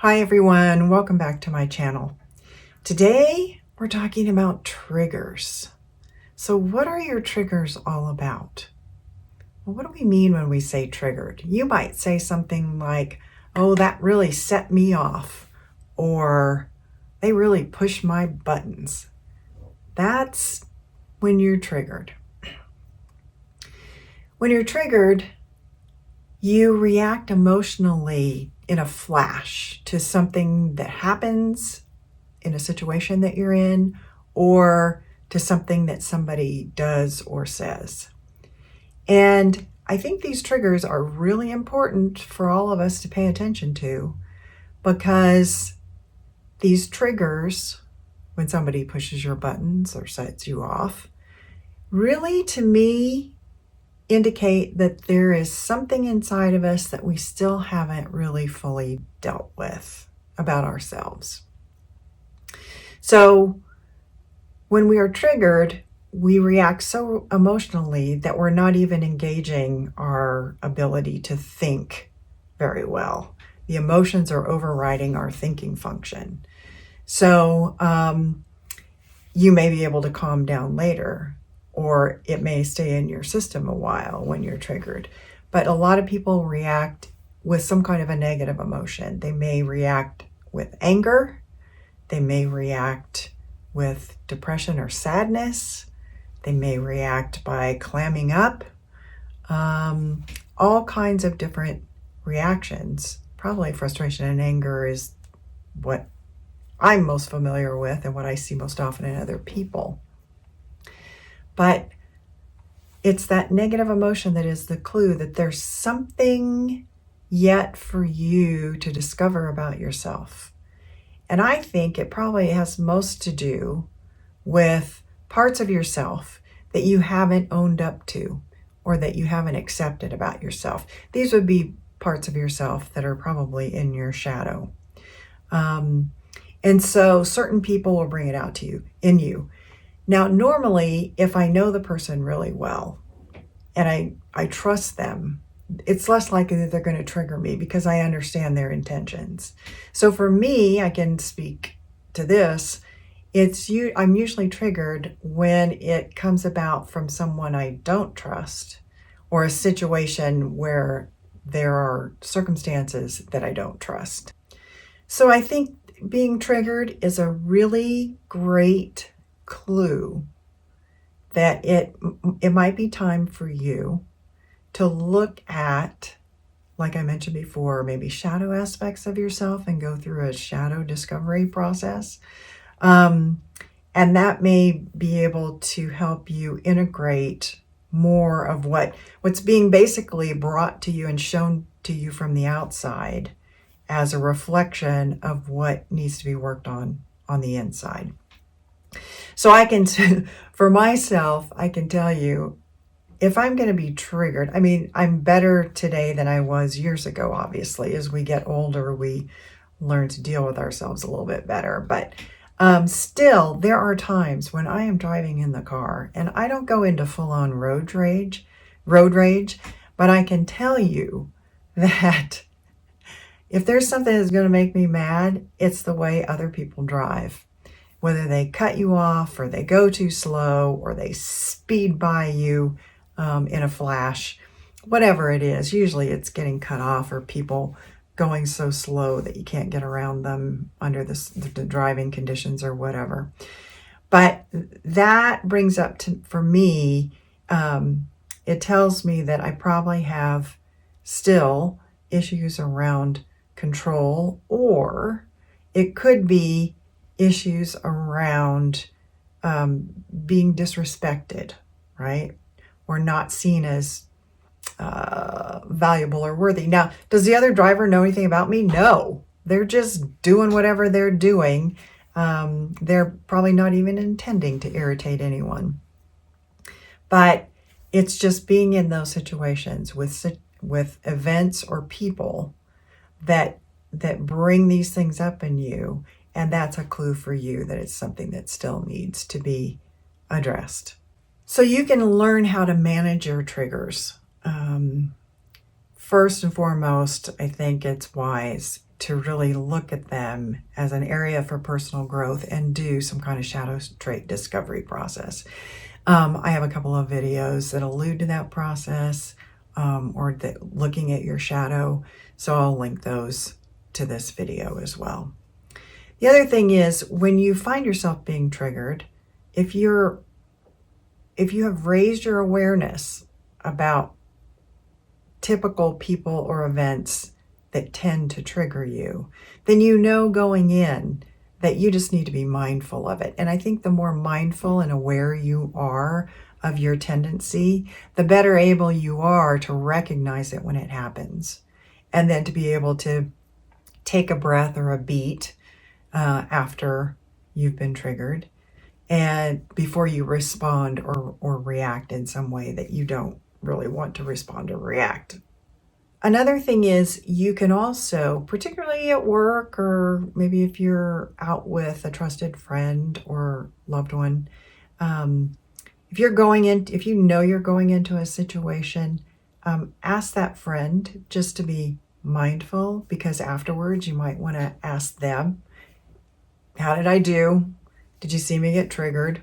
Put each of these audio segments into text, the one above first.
Hi everyone, welcome back to my channel. Today we're talking about triggers. So what are your triggers all about? Well, what do we mean when we say triggered? You might say something like, oh, that really set me off, or they really pushed my buttons. That's when you're triggered. When you're triggered, you react emotionally in a flash to something that happens in a situation that you're in, or to something that somebody does or says. And I think these triggers are really important for all of us to pay attention to, because these triggers, when somebody pushes your buttons or sets you off, really, to me, indicate that there is something inside of us that we still haven't really fully dealt with about ourselves. So when we are triggered, we react so emotionally that we're not even engaging our ability to think very well. The emotions are overriding our thinking function. So you may be able to calm down later, or it may stay in your system a while when you're triggered. But a lot of people react with some kind of a negative emotion. They may react with anger. They may react with depression or sadness. They may react by clamming up. All kinds of different reactions. Probably frustration and anger is what I'm most familiar with and what I see most often in other people. But it's that negative emotion that is the clue that there's something yet for you to discover about yourself. And I think it probably has most to do with parts of yourself that you haven't owned up to, or that you haven't accepted about yourself. These would be parts of yourself that are probably in your shadow. And so certain people will bring it out to you, in you. Now, normally, if I know the person really well and I trust them, it's less likely that they're going to trigger me because I understand their intentions. So for me, I can speak to this. I'm usually triggered when it comes about from someone I don't trust, or a situation where there are circumstances that I don't trust. So I think being triggered is a really great clue that it might be time for you to look at, like I mentioned before, maybe shadow aspects of yourself and go through a shadow discovery process. And that may be able to help you integrate more of what's being basically brought to you and shown to you from the outside as a reflection of what needs to be worked on the inside. So for myself, I can tell you, if I'm going to be triggered, I mean, I'm better today than I was years ago, obviously. As we get older, we learn to deal with ourselves a little bit better. But still, there are times when I am driving in the car and I don't go into full-on road rage, but I can tell you that if there's something that's going to make me mad, it's the way other people drive. Whether they cut you off, or they go too slow, or they speed by you in a flash, whatever it is. Usually it's getting cut off, or people going so slow that you can't get around them under the driving conditions or whatever. But that brings up for me, it tells me that I probably have still issues around control, or it could be issues around being disrespected, right? Or not seen as valuable or worthy. Now, does the other driver know anything about me? No. They're just doing whatever they're doing. They're probably not even intending to irritate anyone. But it's just being in those situations with events or people that bring these things up in you, and that's a clue for you that it's something that still needs to be addressed. So you can learn how to manage your triggers. First and foremost, I think it's wise to really look at them as an area for personal growth and do some kind of shadow trait discovery process. I have a couple of videos that allude to that process, or looking at your shadow, so I'll link those to this video as well. The other thing is, when you find yourself being triggered, if you have raised your awareness about typical people or events that tend to trigger you, then you know going in that you just need to be mindful of it. And I think the more mindful and aware you are of your tendency, the better able you are to recognize it when it happens. And then to be able to take a breath or a beat after you've been triggered, and before you respond or react in some way that you don't really want to respond or react. Another thing is, you can also, particularly at work, or maybe if you're out with a trusted friend or loved one, if you know you're going into a situation, ask that friend just to be mindful, because afterwards you might want to ask them, how did I do? Did you see me get triggered?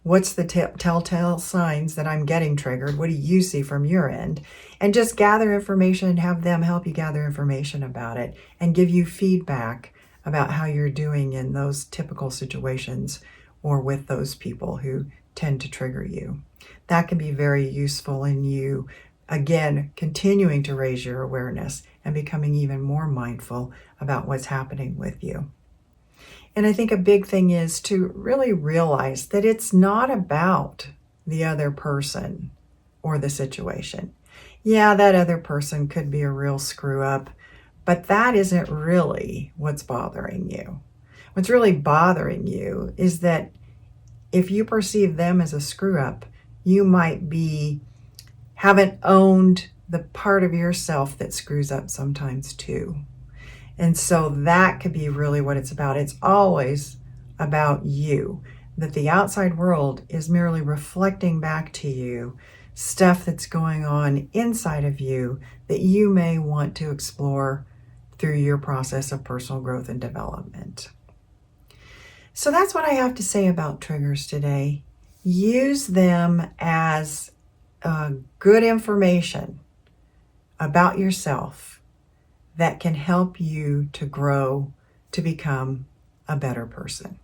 What's the telltale signs that I'm getting triggered? What do you see from your end? And just gather information and have them help you gather information about it and give you feedback about how you're doing in those typical situations or with those people who tend to trigger you. That can be very useful in you, again, continuing to raise your awareness and becoming even more mindful about what's happening with you. And I think a big thing is to really realize that it's not about the other person or the situation. Yeah, that other person could be a real screw up, but that isn't really what's bothering you. What's really bothering you is that if you perceive them as a screw up, you might haven't owned the part of yourself that screws up sometimes too. And so that could be really what it's about. It's always about you, that the outside world is merely reflecting back to you stuff that's going on inside of you that you may want to explore through your process of personal growth and development. So that's what I have to say about triggers today. Use them as good information about yourself that can help you to grow, to become a better person.